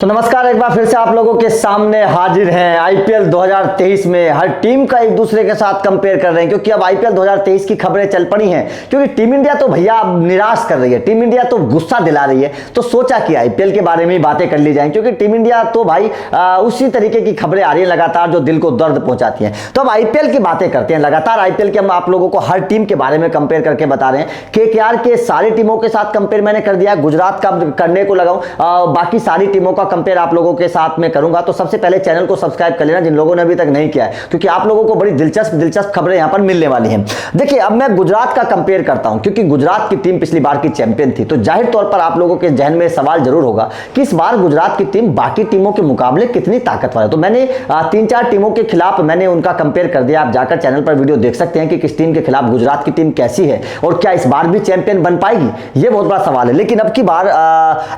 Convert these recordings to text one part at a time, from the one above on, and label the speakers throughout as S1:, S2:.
S1: तो नमस्कार, एक बार फिर से आप लोगों के सामने हाजिर हैं। आईपीएल 2023 में हर टीम का एक दूसरे के साथ कंपेयर कर रहे हैं, क्योंकि अब आईपीएल 2023 की खबरें चल पड़ी हैं। क्योंकि टीम इंडिया तो भैया अब निराश कर रही है, टीम इंडिया तो गुस्सा दिला रही है। तो सोचा कि आईपीएल के बारे में ही बातें कर ली जाएं, क्योंकि टीम इंडिया तो भाई उसी तरीके की खबरें आ रही है लगातार, जो दिल को दर्द पहुंचाती हैं। तो अब आईपीएल की बातें करते हैं। लगातार आईपीएल के हम आप लोगों को हर टीम के बारे में कंपेयर करके बता रहे हैं। केकेआर के सारी टीमों के साथ कंपेयर मैंने कर दिया, गुजरात का करने को लगाऊं, बाकी सारी टीमों का कंपेयर आप लोगों के साथ में करूंगा। तो सबसे पहले चैनल को सब्सक्राइब कर लेना जिन लोगों ने अभी तक नहीं किया है, क्योंकि आप लोगों को बड़ी दिलचस्प खबरें यहां पर मिलने वाली हैं। देखिए, अब मैं गुजरात का कंपेयर करता हूं, क्योंकि गुजरात की टीम पिछली बार की चैंपियन थी। तो जाहिर तौर पर आप लोगों के जहन में सवाल जरूर होगा कि इस बार गुजरात की टीम बाकी टीमों के मुकाबले कितनी ताकतवर है। तो मैंने 3-4 टीमों के खिलाफ मैंने उनका कंपेयर कर दिया। आप जाकर चैनल पर वीडियो देख सकते हैं कि किस टीम के खिलाफ गुजरात की टीम कैसी है और क्या इस बार भी चैंपियन बन पाएगी। यह बहुत बड़ा सवाल है। लेकिन अब की बार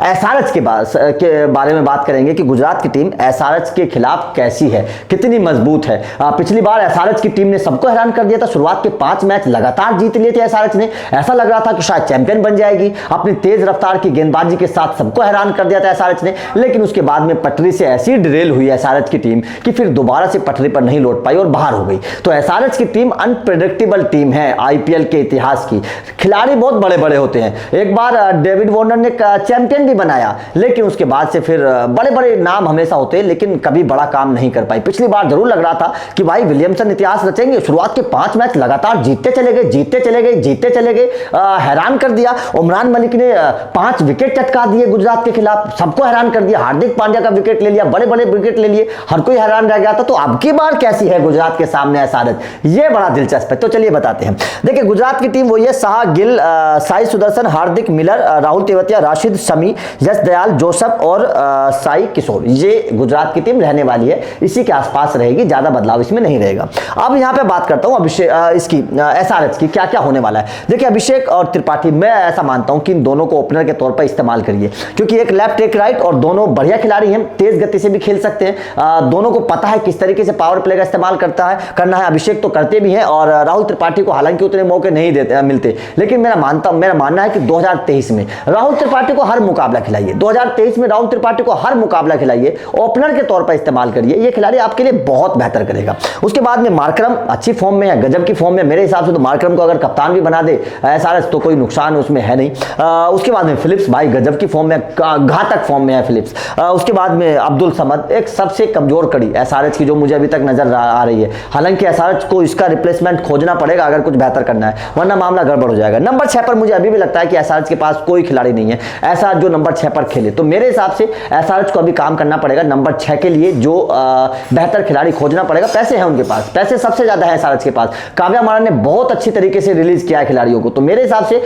S1: एसआरएच के बारे में बात करेंगे कि गुजरात की टीम एसआरएच के खिलाफ कैसी है, कितनी मजबूत है। पिछली बार एसआरएच की टीम ने सबको हैरान कर दिया था। शुरुआत के 5 मैच लगातार जीत लिए थे एसआरएच ने। ऐसा लग रहा था कि शायद चैंपियन बन जाएगी। अपनी तेज रफ्तार की गेंदबाजी के साथ सबको हैरान कर दिया था एसआरएच ने। लेकिन उसके बाद में पटरी से ऐसी डिरेल हुई एसआरएच की टीम कि फिर दोबारा से पटरी पर नहीं लौट पाई और बाहर हो गई। तो एसआरएच की टीम अनप्रेडिक्टेबल टीम है आईपीएल के इतिहास की। खिलाड़ी बहुत बड़े बड़े होते हैं। एक बार डेविड वार्नर ने चैंपियन भी बनाया, लेकिन उसके बाद से फिर बड़े बड़े नाम हमेशा होते हैं, लेकिन कभी बड़ा काम नहीं कर पाई। पिछली बार जरूर लग रहा था कि भाई विलियमसन इतिहास रचेंगे। शुरुआत के 5 मैच लगातार जीतते चले गए, हैरान कर दिया। उमरान मलिक ने 5 विकेट चटका दिए गुजरात के खिलाफ, सबको हैरान कर दिया। हार्दिक पांड्या का विकेट ले लिया, बड़े बड़े विकेट ले लिए, हर कोई हैरान रह गया था। तो अब की बार कैसी है गुजरात के सामने एसआरएच, ये बड़ा दिलचस्प है। तो चलिए बताते हैं। देखिए, गुजरात की टीम वही है। शाह, गिल, साई सुदर्शन, हार्दिक, मिलर, राहुल तेवतिया, राशिद, शमी, यश दयाल, जोसफ और साई किशोर, ये गुजरात की टीम रहने वाली है। इसी के आसपास रहेगी, ज्यादा बदलाव इसमें नहीं रहेगा। अब यहां पे बात करता हूं अभिषेक इसकी एसआरएच की क्या क्या होने वाला है। देखिए, अभिषेक और त्रिपाठी, मैं ऐसा मानता हूं कि इन दोनों को ओपनर के तौर पर इस्तेमाल करिए, क्योंकि एक लेफ्ट एक राइट और दोनों बढ़िया खिलाड़ी हैं, तेज गति से भी खेल सकते हैं। दोनों को पता है किस तरीके से पावर प्ले का इस्तेमाल करना है। अभिषेक तो करते भी हैं और राहुल त्रिपाठी को हालांकि उतने मौके नहीं मिलते, लेकिन मेरा मानना है कि 2023 में राहुल त्रिपाठी को हर मुकाबला खिलाइए। 2023 में राहुल त्रिपाठी को हर मुकाबला खिलाइए, ओपनर के तौर पर इस्तेमाल करिए। ये खिलाड़ी आपके लिए बहुत बेहतर करेगा। उसके बाद में मार्करम अच्छी फॉर्म में है, गजब की फॉर्म में। मेरे हिसाब से तो मार्करम को अगर कप्तान भी बना दे एसआरएच तो कोई नुकसान उसमें है नहीं। उसके बाद में फिलिप्स, भाई गजब की फॉर्म में, घातक फॉर्म में है फिलिप्स। उसके बाद में अब्दुल समद, एक सबसे कमजोर कड़ी एसआरएच की जो मुझे अभी तक नजर आ रही है। हालांकि एसआरएच को इसका रिप्लेसमेंट खोजना पड़ेगा अगर कुछ बेहतर करना है, वरना मामला गड़बड़ हो जाएगा। नंबर 6 पर मुझे अभी भी लगता है कि एसआरएच के पास कोई खिलाड़ी नहीं है ऐसा जो नंबर 6 पर खेले। तो मेरे हिसाब से एसआरएच को अभी काम करना पड़ेगा नंबर 6 के लिए, जो बेहतर खिलाड़ी खोजना पड़ेगा। पैसे हैं उनके पास, पैसे सबसे ज्यादा है एसआरएच के पास। काव्या मारन ने बहुत अच्छी तरीके से रिलीज किया है खिलाड़ियों को। तो मेरे हिसाब से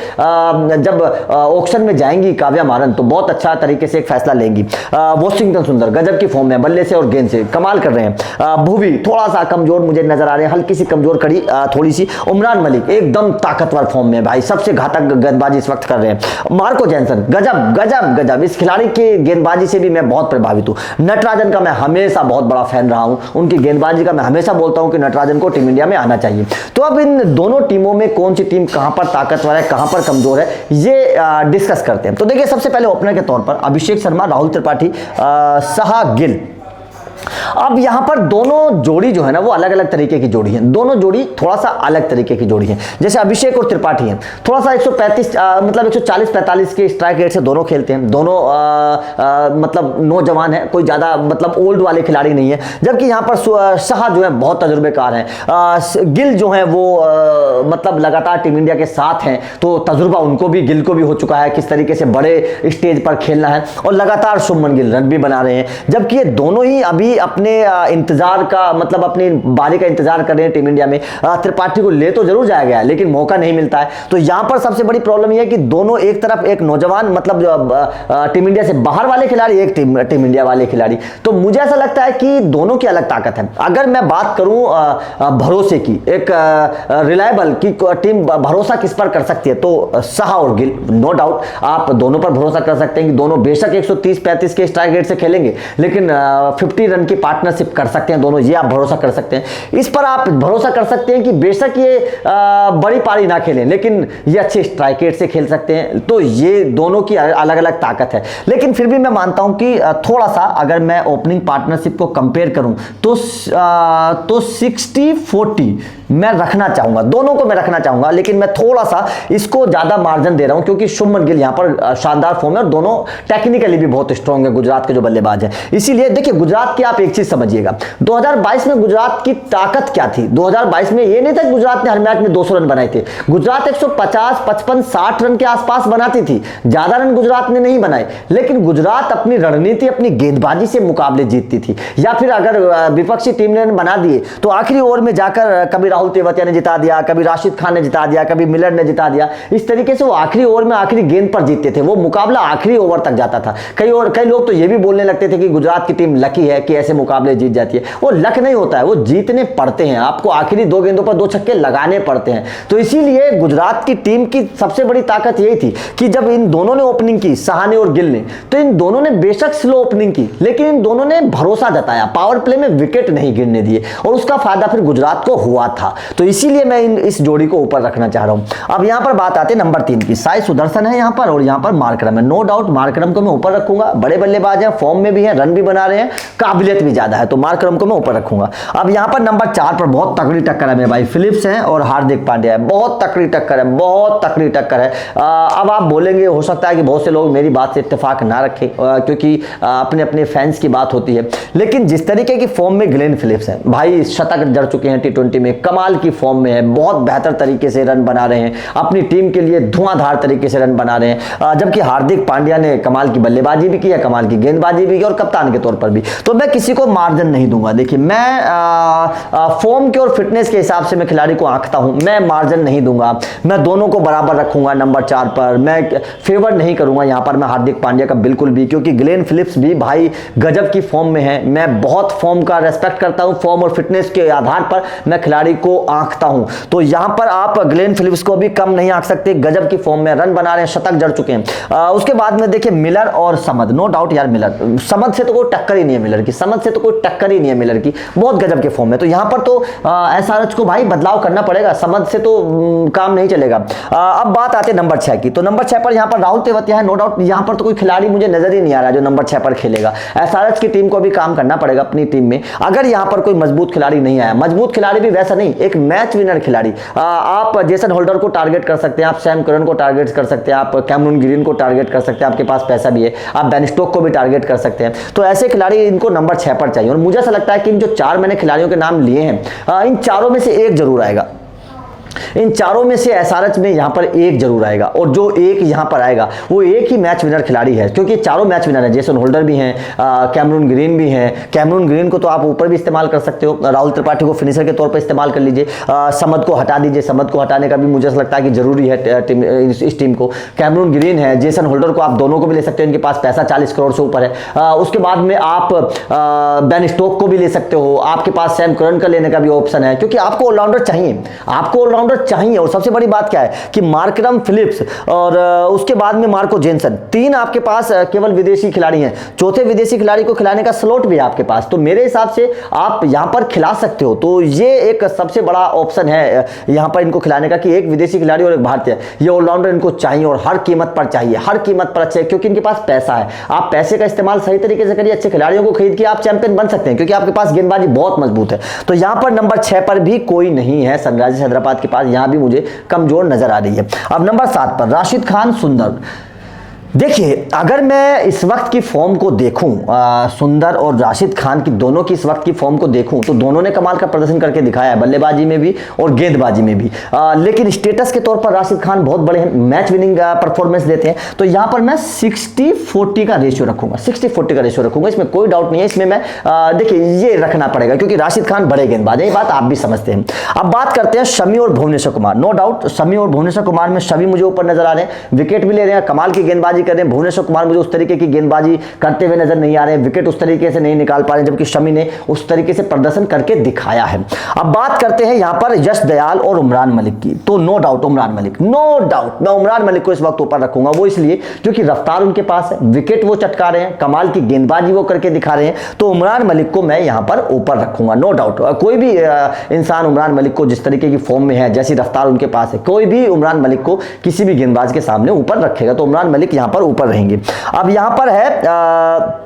S1: जब ऑक्शन में जाएंगी काव्या मारन तो बहुत अच्छा तरीके से एक फैसला लेंगी। वॉशिंगटन सुंदर गजब की फॉर्म में, बल्ले से और गेंद से कमाल कर रहे हैं। भुवी थोड़ा सा कमजोर मुझे नजर आ रहे हैं, हल्की सी कमजोर कड़ी थोड़ी सी। उमरान मलिक एकदम ताकतवर फॉर्म में, भाई सबसे घातक गेंदबाजी इस वक्त कर रहे हैं। मार्को जैनसन गजब गजब गजब, इस खिलाड़ी के गेंदबाजी से भी मैं बहुत प्रभावित हूं। नटराजन का मैं हमेशा बहुत बड़ा फैन रहा हूं, उनकी गेंदबाजी का मैं हमेशा बोलता हूं कि नटराजन को टीम इंडिया में आना चाहिए। तो अब इन दोनों टीमों में कौन सी टीम कहां पर ताकतवर है, कहां पर कमजोर है, ये डिस्कस करते हैं। तो देखिए, सबसे पहले ओपनर के तौर पर अभिषेक शर्मा, राहुल त्रिपाठी, शाह, गिल। अब यहां पर दोनों जोड़ी जो है ना वो अलग अलग तरीके की जोड़ी है। दोनों जोड़ी थोड़ा सा अलग तरीके की जोड़ी है। जैसे अभिषेक और त्रिपाठी हैं, थोड़ा सा 135 मतलब 140-45 के स्ट्राइक रेट से दोनों खेलते हैं। दोनों मतलब नौजवान है, कोई ज्यादा मतलब ओल्ड वाले खिलाड़ी नहीं है। जबकि यहां पर शाह जो है बहुत तजुर्बेकार हैं। गिल जो है वो मतलब लगातार टीम इंडिया के साथ हैं, तो तजुर्बा उनको भी, गिल को भी हो चुका है किस तरीके से बड़े स्टेज पर खेलना है। और लगातार शुभमन गिल रन भी बना रहे हैं। जबकि ये दोनों ही अभी अपने इंतजार का मतलब अपनी बारी का इंतजार कर रहे हैं टीम इंडिया में। त्रिपाठी को ले तो जरूर जाया गया है, लेकिन मौका नहीं मिलता है। तो यहां पर सबसे बड़ी प्रॉब्लम यह है कि दोनों, एक तरफ एक नौजवान मतलब टीम इंडिया से बाहर वाले खिलाड़ी, एक टीम इंडिया वाले खिलाड़ी। तो मुझे ऐसा लगता है कि दोनों की अलग ताकत है। अगर मैं बात करूं भरोसे की, एक रिलायबल की टीम भरोसा किस पर कर सकती है, तो शाह और गिल, नो डाउट आप दोनों पर भरोसा कर सकते हैं कि दोनों बेशक 130-35 के स्ट्राइक रेट से खेलेंगे, लेकिन 50 रन रन की पार्टनरशिप कर सकते हैं दोनों, ये आप भरोसा कर सकते हैं। इस पर आप भरोसा कर सकते हैं कि बेशक ये बड़ी पारी ना खेलें, लेकिन ये अच्छे स्ट्राइक रेट से खेल सकते हैं। तो ये दोनों की अलग अलग ताकत है। लेकिन फिर भी मैं मानता हूं कि थोड़ा सा अगर मैं ओपनिंग पार्टनरशिप को कंपेयर करूं तो 60-40 मैं रखना चाहूंगा, दोनों को मैं रखना चाहूंगा। लेकिन मैं थोड़ा सा इसको ज्यादा मार्जिन दे रहा हूं क्योंकि शुभमन गिल यहां पर शानदार फॉर्म है और दोनों टेक्निकली भी बहुत स्ट्रांग है गुजरात के जो बल्लेबाज हैं। इसीलिए देखिए, गुजरात की आप एक चीज समझिएगा, 2022 में गुजरात की ताकत क्या थी। 2022 में ये नहीं था गुजरात ने हर मैच में 200 रन बनाए थे। गुजरात 150, 55, 60 रन के आसपास बनाती थी, ज्यादा रन गुजरात ने नहीं बनाए। लेकिन गुजरात अपनी रणनीति, अपनी गेंदबाजी से मुकाबले जीतती थी। या फिर अगर विपक्षी टीम ने रन बना दिए तो आखिरी ओवर में जाकर कभी राहुल तेवतिया ने जिता दिया, कभी राशिद खान ने जिता दिया, कभी मिलर ने जिता दिया। इस तरीके से वो आखिरी ओवर में आखिरी गेंद पर जीतते थे। वो मुकाबला आखिरी ओवर तक जाता था। कई लोग तो ये भी बोलने लगते थे कि गुजरात की टीम लकी है कि ऐसे मुकाबले जीत जाती है। वो लक नहीं होता है, वो जीतने पड़ते हैं। आपको आखिरी 2 गेंदों पर 2 छक्के लगाने पड़ते हैं। तो इसीलिए गुजरात की टीम की सबसे बड़ी ताकत यही थी कि जब इन दोनों ने ओपनिंग की, सहानी और गिल ने, तो इन दोनों ने बेशक स्लो ओपनिंग की, लेकिन इन दोनों ने भरोसा जताया, पावर प्ले में विकेट नहीं गिरने दिए और उसका फायदा फिर गुजरात को हुआ था। तो इसीलिए मैं इस जोड़ी को ऊपर रखना चाह रहा हूं। अब यहां पर बात आती है नंबर 3 की। साई सुदर्शन है यहां पर और यहां पर मार्करम है। नो डाउट मार्करम को मैं ऊपर रखूंगा, बड़े बल्लेबाज हैं, फॉर्म में भी हैं, रन भी बना रहे हैं, काबिलियत भी ज्यादा है, तो मार्करम को मैं ऊपर रखूंगा। अब यहां पर नंबर 4 पर बहुत तगड़ी टक्कर है मेरे भाई, फिलिप्स हैं और हार्दिक पांड्या है। बहुत तगड़ी टक्कर है, बहुत तगड़ी टक्कर है। अब आप बोलेंगे, हो सकता है कि बहुत से लोग मेरी बात से इत्तेफाक ना रखें क्योंकि अपने अपने फैंस की बात होती है, लेकिन जिस तरीके की फॉर्म में ग्लेन फिलिप्स है भाई, शतक जड़ चुके हैं T20 में, कमाल की फॉर्म में है, बहुत बेहतर तरीके से रन बना रहे हैं, अपनी टीम के लिए धुआंधार तरीके से रन बना रहे हैं। जबकि हार्दिक पांड्या ने कमाल की बल्लेबाजी भी की है, कमाल की गेंदबाजी भी की और कप्तान के तौर पर भी। तो मैं किसी को मार्जिन नहीं दूंगा। देखिए, मैं फॉर्म के और फिटनेस के हिसाब से मैं खिलाड़ी को आंकता हूं, मैं मार्जिन नहीं दूंगा। मैं दोनों को बराबर रखूंगा नंबर 4 पर। मैं फेवर नहीं करूंगा यहां पर मैं हार्दिक पांड्या का बिल्कुल भी, क्योंकि ग्लेन फिलिप्स भी भाई गजब की फॉर्म में है। मैं बहुत फॉर्म का रेस्पेक्ट करता हूं, फॉर्म और फिटनेस के आधार पर मैं खिलाड़ी को आंकता हूं। तो यहां पर आप ग्लेन फिलिप्स को भी कम नहीं आंक सकते, गजब की फॉर्म में, रन बना रहे हैं, शतक जड़ चुके हैं। उसके बाद में देखिए मिलर और समद, नो डाउट यार मिलर, समद से तो कोई टक्कर ही नहीं है मिलर की, समद से तो कोई टक्कर ही नहीं है मिलर की, बहुत गजब के फॉर्म में। तो यहां पर तो एसआरएच को भाई बदलाव करना पड़ेगा, समद से तो काम नहीं चलेगा। अब बात आती है नंबर 6 की। तो नंबर 6 पर यहां पर राहुल तेवतिया है, नो डाउट यहां पर तो कोई खिलाड़ी मुझे नजर ही नहीं आ रहा जो नंबर 6 पर खेलेगा। एसआरएच की टीम को भी काम करना पड़ेगा अपनी टीम में, अगर यहां पर कोई मजबूत खिलाड़ी नहीं आया। मजबूत खिलाड़ी भी वैसा नहीं, एक मैच विनर खिलाड़ी। आप जेसन होल्डर को टारगेट कर सकते हैं, आप सैम करन को टारगेट कर सकते हैं, आप कैमरून ग्रीन को टारगेट कर सकते हैं, आपके पास पैसा भी है, आप बेन स्टोक को भी टारगेट कर सकते हैं। तो ऐसे खिलाड़ी इनको नंबर 6 पर चाहिए। और मुझे ऐसा लगता है कि इन जो 4 मैंने खिलाड़ियों के नाम लिए हैं, इन चारों में से एक जरूर आएगा। इन चारों में से एसआरएच में यहां पर एक जरूर आएगा, और जो एक यहां पर आएगा वो एक ही मैच विनर खिलाड़ी है, क्योंकि चारों मैच विनर है। जेसन होल्डर भी हैं, कैमरून ग्रीन भी हैं। कैमरून ग्रीन को तो आप ऊपर भी इस्तेमाल कर सकते हो, राहुल त्रिपाठी को फिनिशर के तौर पर इस्तेमाल कर लीजिए, समद को हटा दीजिए, समद को हटाने का भी मुझे लगता है कि जरूरी है इस टीम को। कैमरून ग्रीन है, जेसन होल्डर को आप दोनों को भी ले सकते हो, इनके पास पैसा 40 करोड़ से ऊपर है। उसके बाद में आप बेन स्टोक को भी ले सकते हो, आपके पास सैम करन का लेने का भी ऑप्शन है, क्योंकि आपको ऑलराउंडर चाहिए, आपको ऑलराउंडर चाहिए। और सबसे बड़ी बात क्या है कि मार्करम, फिलिप्स और उसके बाद में मार्को जेनसन, 3 आपके पास केवल विदेशी खिलाड़ी हैं, चौथे विदेशी खिलाड़ी को खिलाने का स्लॉट भी है आपके पास। तो मेरे हिसाब से आप यहां पर खिला सकते हो। तो ये एक सबसे बड़ा ऑप्शन है यहां पर इनको खिलाने का कि एक विदेशी खिलाड़ी और एक भारतीय। ये ऑलराउंडर इनको चाहिए और हर कीमत पर चाहिए, हर कीमत पर अच्छे, क्योंकि इनके पास पैसा है। आप पैसे का इस्तेमाल सही तरीके से करिए, अच्छे खिलाड़ियों को खरीद के आप चैंपियन बन सकते हैं, क्योंकि आपके पास गेंदबाजी बहुत मजबूत है। तो यहां पर नंबर 6 पर भी कोई नहीं है सनराइजर्स हैदराबाद के पास, यहां भी मुझे कमजोर नजर आ रही है। अब नंबर 7 पर राशिद खान, सुंदर। देखिए, अगर मैं इस वक्त की फॉर्म को देखूं, सुंदर और राशिद खान की, दोनों की इस वक्त की फॉर्म को देखूं, तो दोनों ने कमाल का प्रदर्शन करके दिखाया है, बल्लेबाजी में भी और गेंदबाजी में भी। लेकिन स्टेटस के तौर पर राशिद खान बहुत बड़े हैं, मैच विनिंग परफॉर्मेंस देते हैं। तो यहां पर मैं 60-40 का रेशियो रखूंगा, 60-40 का रेशियो रखूंगा, इसमें कोई डाउट नहीं है। इसमें मैं देखिए ये रखना पड़ेगा, क्योंकि राशिद खान बड़े गेंदबाज हैं, ये बात आप भी समझते हैं। अब बात करते हैं शमी और भुवनेश्वर कुमार। नो डाउट शमी और भुवनेश्वर कुमार में शमी मुझे ऊपर नजर आ रहे हैं, विकेट भी ले रहे हैं, कमाल की गेंदबाजी कर रहे हैं। भुवनेश्वर कुमार मुझे उस तरीके की गेंदबाजी करते हुए नजर नहीं आ रहे हैं, विकेट उस तरीके से नहीं निकाल पा रहे हैं, जबकि शमी ने उस तरीके से प्रदर्शन करके दिखाया है। अब बात करते हैं यहां पर यश दयाल और उमरान मलिक की, तो no doubt Umran Malik, no doubt मैं उमरान मलिक को इस वक्त ऊपर रखूंगा। वो इसलिए क्योंकि रफ्तार उनके पास है, विकेट वो चटका रहे हैं, कमाल की गेंदबाजी वो करके दिखा रहे हैं, तो उमरान मलिक को मैं यहां पर ऊपर रखूंगा, नो डाउट। कोई भी इंसान उमरान मलिक को जिस तरीके की फॉर्म में है, जैसी रफ्तार उनके पास है, कोई भी उमरान मलिक को किसी भी गेंदबाज के सामने ऊपर रखेगा, तो उमरान मलिक यहां पर ऊपर रहेंगे। अब यहां पर है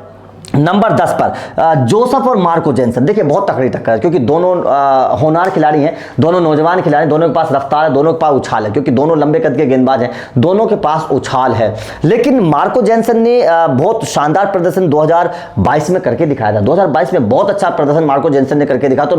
S1: नंबर 10 पर जोसेफ और मार्को जेनसन। देखिए बहुत तकड़ी टक्कर है, क्योंकि दोनों होनहार खिलाड़ी हैं, दोनों नौजवान खिलाड़ी, दोनों के पास रफ्तार है, दोनों के पास उछाल है, क्योंकि दोनों लंबे कद के गेंदबाज हैं, दोनों के पास उछाल है। लेकिन मार्को जेनसन ने बहुत शानदार प्रदर्शन 2022 में करके दिखाया था। 2022 में बहुत अच्छा प्रदर्शन मार्को जेनसन ने करके दिखाया, तो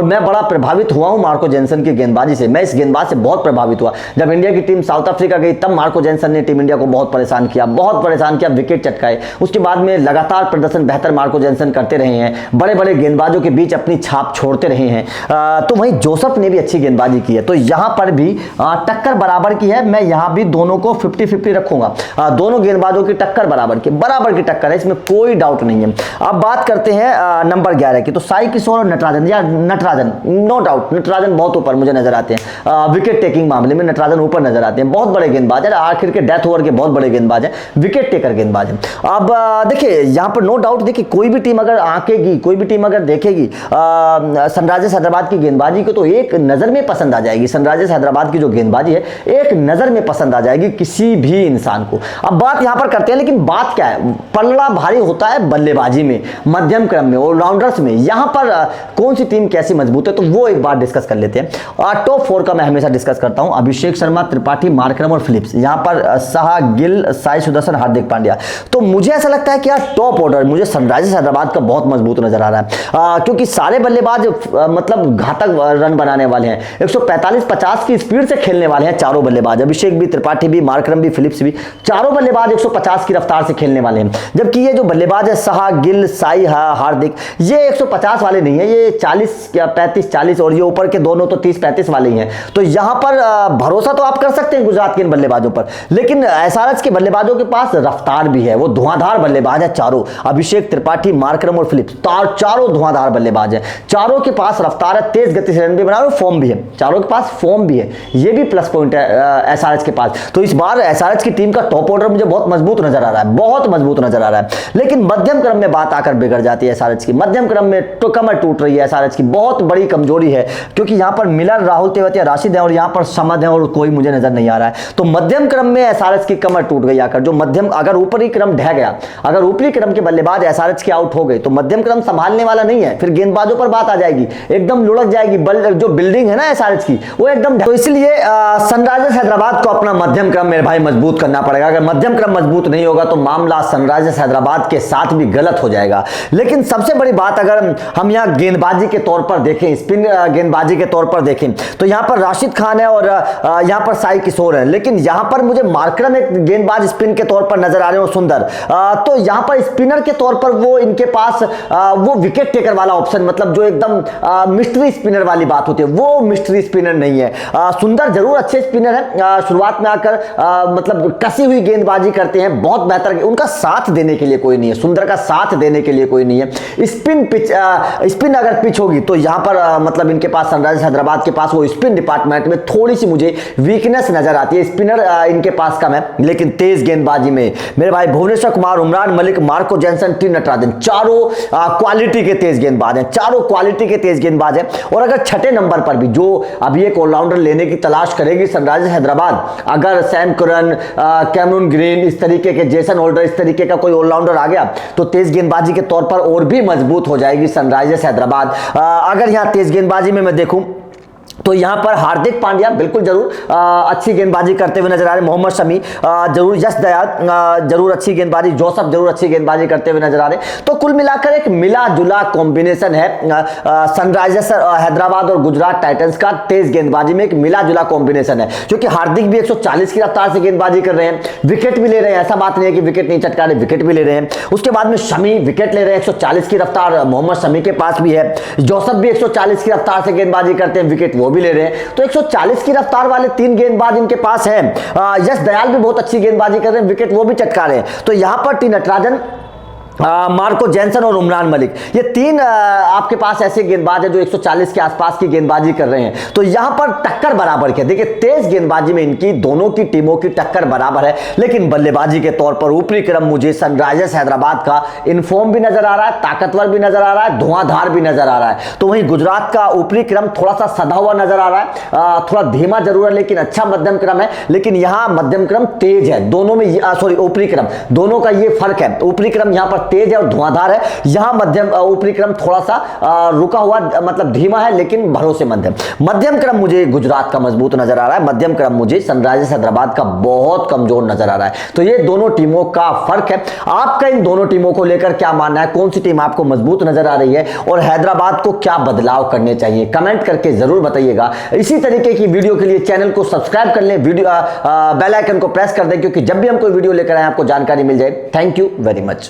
S1: मैं बड़ा प्रभावित हुआ हूं मार्को जेनसन की गेंदबाजी से। मैं इस गेंदबाज से बहुत प्रभावित हुआ। जब इंडिया की टीम साउथ अफ्रीका गई, तब मार्को जेनसन ने टीम इंडिया को बहुत परेशान किया, विकेट चटकाए। उसके बाद में लगातार प्रदर्शन बेहतर मार्को जेनसन करते रहे हैं, बड़े बड़े गेंदबाजों के बीच अपनी छाप छोड़ते रहे हैं। तो वहीं जोसेफ ने भी अच्छी गेंदबाजी की है, तो यहां पर भी टक्कर बराबर की है। मैं यहां भी दोनों को 50-50 रखूंगा। दोनों गेंदबाजों की टक्कर बराबर की टक्कर है, इसमें कोई डाउट नहीं है। अब बात करते हैं नंबर 11 की, तो साई किशोर और नटराजन, या नटराजन नो डाउट, नटराजन बहुत ऊपर मुझे नजर आते हैं। विकेट टेकिंग मामले में नटराजन ऊपर नजर आते हैं, बहुत बड़े गेंदबाज है, आखिर के डेथ ओवर के बहुत बड़े गेंदबाज है, विकेट टेकर गेंदबाज है। अब देखिए यहां पर नो डाउट, देखिए कोई भी टीम अगर आंकेगी, कोई भी टीम अगर देखेगी सनराइजर्स हैदराबाद की गेंदबाजी को, तो एक नजर में पसंद आ जाएगी। सनराइजर्स हैदराबाद की जो गेंदबाजी है, एक नजर में पसंद आ जाएगी किसी भी इंसान को। अब बात यहां पर करते हैं, लेकिन बात क्या है, पल्ला भारी होता है बल्लेबाजी में, मध्यम क्रम में, ऑलराउंडर्स में। यहां पर कौन सी टीम कैसी मजबूत है, तो वो एक बार डिस्कस कर लेते हैं। टॉप 4 का मैं हमेशा डिस्कस करता हूं, अभिषेक शर्मा, त्रिपाठी, मार्करम और फिलिप्स। यहां पर साहा, गिल, साई सुदर्शन, हार्दिक पांड्या। तो मुझे ऐसा लगता है कि यार टॉप ऑर्डर मुझे सनराइजर्स हैदराबाद का बहुत मजबूत नजर आ रहा है, क्योंकि सारे बल्लेबाज मतलब घातक रन बनाने वाले हैं, 145-50 की स्पीड से खेलने वाले हैं चारों बल्लेबाज, अभिषेक भी, त्रिपाठी भी, मार्करम भी, फिलिप्स भी, चारों बल्लेबाज 150 की रफ्तार से खेलने वाले हैं। जबकि ये जो बल्लेबाज है साहा, गिल, साई, हार्दिक, ये 150 वाले नहीं है, ये 35-40 और ये ऊपर के दोनों तो 30-35 वाले ही हैं। तो यहां पर भरोसा तो आप कर सकते हैं गुजरात के इन बल्लेबाजों पर, लेकिन एसआरएच के बल्लेबाजों के पास रफ्तार भी है, वो धुआंधार बल्लेबाज है चारों, अभिषेक, त्रिपाठी, मार्करम और फिलिप्स, चारों धुआंधार बल्लेबाज हैं, चारों के पास रफ्तार है, तेज गति से रन भी बना रहे, फॉर्म भी है, चारों के पास फॉर्म भी है, ये भी प्लस पॉइंट है एसआरएच के पास। तो इस बार एसआरएच की टीम का टॉप ऑर्डर मुझे बहुत मजबूत नजर आ रहा है, बहुत मजबूत नजर आ रहा है। लेकिन मध्यम क्रम में बात आकर बिगड़ जाती है एसआरएच की, मध्यम क्रम में तो कमर टूट रही है एसआरएच की, बहुत बड़ी कमजोरी है, क्योंकि यहां पर मिलर, राहुल तेवतिया, राशिद है, और यहां पर समद है, और कोई मुझे नजर नहीं आ रहा है। तो मध्यम क्रम में एसआरएच की कमर टूट गई आकर, जो मध्यम, अगर ऊपरी क्रम ढह गया, अगर ऊपरी क्रम के बल्लेबाज एसआरएच के आउट हो गए, तो मध्यम क्रम संभालने वाला नहीं है, फिर गेंदबाजों पर बात आ जाएगी, एकदम लुढ़क जाएगी, जो बिल्डिंग है ना एसआरएच की, वो एकदम। तो इसलिए सनराइजर्स हैदराबाद को अपना मध्यम क्रम मेरे भाई मजबूत करना पड़ेगा। अगर मध्यम क्रम मजबूत नहीं होगा, तो मामला सनराइजर्स हैदराबाद के साथ भी गलत हो जाएगा। लेकिन सबसे बड़ी बात, अगर हम यहां गेंदबाजी के तौर पर देखें, स्पिन गेंदबाजी के तौर पर देखें, तो यहां पर राशिद खान है और यहां पर साई किशोर है, लेकिन यहां पर मुझे मार्करम एक गेंदबाज स्पिन के तौर पर नजर आ रहे हो, सुंदर। तो यहां पर स्पिनर के तौर पर वो इनके पास वो विकेट टेकर वाला ऑप्शन, मतलब जो एकदम मिस्ट्री स्पिनर वाली बात होती है, वो मिस्ट्री स्पिनर नहीं है। सुंदर जरूर अच्छे स्पिनर है, शुरुआत में आकर मतलब कसी हुई गेंदबाजी करते हैं, बहुत बेहतर, उनका साथ देने के लिए कोई नहीं है, सुंदर का साथ देने के लिए कोई नहीं है। स्पिन अगर पिच होगी, तो यहां पर मतलब इनके पास सनराइजर्स हैदराबाद के पास वो स्पिन डिपार्टमेंट में थोड़ी सी मुझे वीकनेस नजर आती है, स्पिनर इनके पास कम है। लेकिन तेज गेंदबाजी में मेरे भाई Bhuvneshwar Kumar, Umran Malik, Marco Jansen, T Natarajan, चारों क्वालिटी के तेज गेंदबाज हैं, चारों क्वालिटी के तेज गेंदबाज हैं। और अगर छठे नंबर पर भी जो अभी एक ऑलराउंडर लेने की तलाश करेगी सनराइजर्स हैदराबाद, अगर सैम करन, कैमरून ग्रीन, इस तरीके के जेसन होल्डर, इस तरीके का कोई ऑलराउंडर आ गया, तो तेज गेंदबाजी के तौर पर और भी मजबूत हो जाएगी सनराइजर्स हैदराबाद। अगर यहां तेज गेंदबाजी में मैं देखूं, तो यहां पर हार्दिक पांड्या बिल्कुल जरूर अच्छी गेंदबाजी करते हुए नजर आ रहे हैं, मोहम्मद शमी जरूर, यश दयाल जरूर अच्छी गेंदबाजी, जोसेफ जरूर अच्छी गेंदबाजी करते हुए नजर आ रहे हैं। तो कुल मिलाकर एक मिला जुला कॉम्बिनेशन है सनराइजर्स हैदराबाद और गुजरात टाइटंस का, तेज गेंदबाजी में एक मिला जुला कॉम्बिनेशन है, क्योंकि हार्दिक भी 140 की रफ्तार से गेंदबाजी कर रहे हैं, विकेट भी ले रहे हैं, ऐसा बात नहीं है कि विकेट नहीं चटका रहे, विकेट भी ले रहे हैं। उसके बाद में शमी विकेट ले रहे हैं, 140 की रफ्तार मोहम्मद शमी के पास भी है, जोसेफ भी 140 की रफ्तार से गेंदबाजी करते हैं, विकेट वो भी ले रहे हैं। तो 140 की रफ्तार वाले 3 गेंदबाज इनके पास हैं। यश दयाल भी बहुत अच्छी गेंदबाजी कर रहे हैं, विकेट वो भी चटका रहे हैं। तो यहां पर टी नटराजन, मार्को जेनसन और उमरान मलिक, ये 3 आपके पास ऐसे गेंदबाज हैं जो 140 के आसपास की गेंदबाजी कर रहे हैं। तो यहां पर टक्कर बराबर है। देखिए तेज गेंदबाजी में इनकी दोनों की टीमों की टक्कर बराबर है, लेकिन बल्लेबाजी के तौर पर ऊपरी क्रम मुझे सनराइजर्स हैदराबाद का इनफॉर्म भी नजर आ रहा है, ताकतवर भी नजर आ रहा है, धुआंधार भी नजर आ रहा है। तो वहीं गुजरात का ऊपरी क्रम थोड़ा सा सधा हुआ नजर आ रहा है, थोड़ा धीमा जरूर है लेकिन अच्छा मध्यम क्रम है। लेकिन यहां मध्यम क्रम तेज है, दोनों में सॉरी ऊपरी क्रम, दोनों का ये फर्क है। ऊपरी क्रम यहां पर तेज है और धुआंधार है, यहां मध्यम ऊपरी क्रम थोड़ा सा रुका हुआ, मतलब धीमा है लेकिन भरोसेमंद है। मध्यम क्रम मुझे गुजरात का मजबूत नजर आ रहा है, मध्यम क्रम मुझे सनराइजर्स हैदराबाद का बहुत कमजोर नजर आ रहा है। तो ये दोनों टीमों का फर्क है। आपका इन दोनों टीमों को लेकर क्या मानना है, कौन सी टीम आपको मजबूत नजर आ रही है और हैदराबाद को क्या बदलाव करने चाहिए, कमेंट करके जरूर बताइएगा। इसी तरीके की वीडियो के लिए चैनल को सब्सक्राइब कर लें, वीडियो बेल आइकन को प्रेस कर दें, क्योंकि जब भी हम कोई वीडियो लेकर आए आपको जानकारी मिल जाए। Thank you very much.